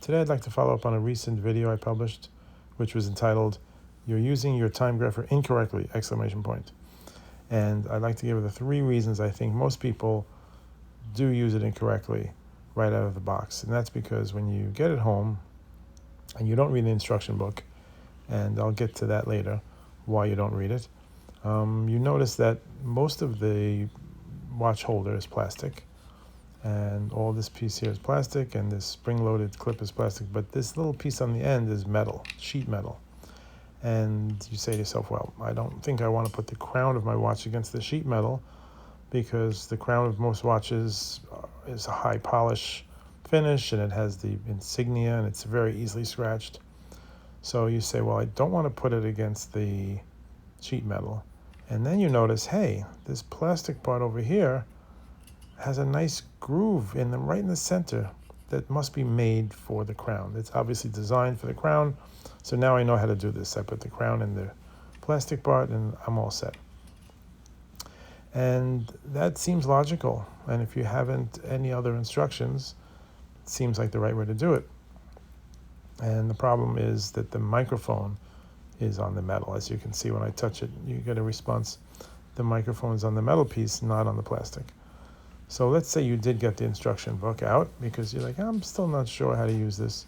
Today I'd like to follow up on a recent video I published, which was entitled, "You're Using Your Timegrapher Incorrectly!" And I'd like to give the 3 reasons I think most people do use it incorrectly right out of the box. And that's because when you get it home and you don't read the instruction book, and I'll get to that later, why you don't read it, you notice that most of the watch holder is plastic, and all this piece here is plastic, and this spring-loaded clip is plastic, but this little piece on the end is metal, sheet metal. And you say to yourself, well, I don't think I want to put the crown of my watch against the sheet metal, because the crown of most watches is a high polish finish, and it has the insignia, and it's very easily scratched. So you say, well, I don't want to put it against the sheet metal. And then you notice, hey, this plastic part over here has a nice groove right in the center that must be made for the crown. It's obviously designed for the crown. So now I know how to do this. I put the crown in the plastic part and I'm all set. And that seems logical. And if you haven't any other instructions, it seems like the right way to do it. And the problem is that the microphone is on the metal. As you can see, when I touch it, you get a response. The microphone is on the metal piece, not on the plastic. So let's say you did get the instruction book out because you're like, I'm still not sure how to use this.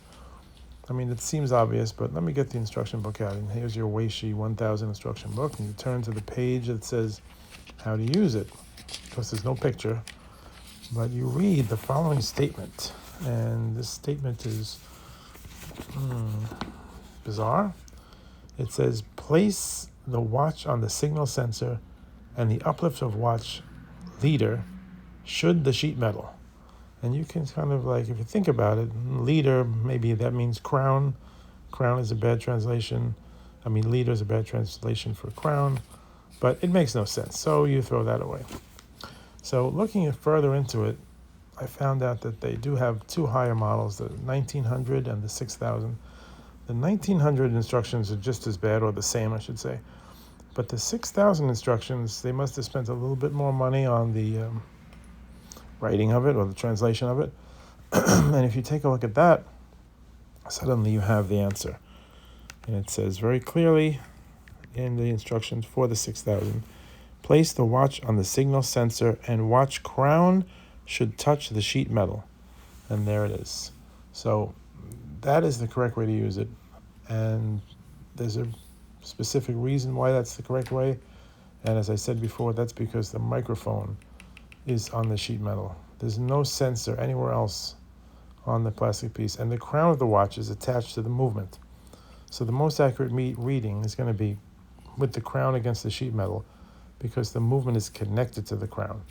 I mean, it seems obvious, but let me get the instruction book out. And here's your Weishi 1000 instruction book. And you turn to the page that says how to use it. Of course, there's no picture, but you read the following statement. And this statement is bizarre. It says, place the watch on the signal sensor and the uplift of watch leader should the sheet metal. And you can kind of like, if you think about it, leader, maybe that means crown. Crown is a bad translation. Leader is a bad translation for crown, but it makes no sense. So you throw that away. So looking further into it, I found out that they do have 2 higher models, the 1900 and the 6000. The 1900 instructions are just as bad, or the same, I should say. But the 6000 instructions, they must have spent a little bit more money on the writing of it or the translation of it. And if you take a look at that, suddenly you have the answer. And it says very clearly in the instructions for the 6000, place the watch on the signal sensor and watch crown should touch the sheet metal. And there it is. So that is the correct way to use it. And there's a specific reason why that's the correct way. And as I said before, that's because the microphone is on the sheet metal. There's no sensor anywhere else on the plastic piece. And the crown of the watch is attached to the movement. So the most accurate reading is going to be with the crown against the sheet metal, because the movement is connected to the crown.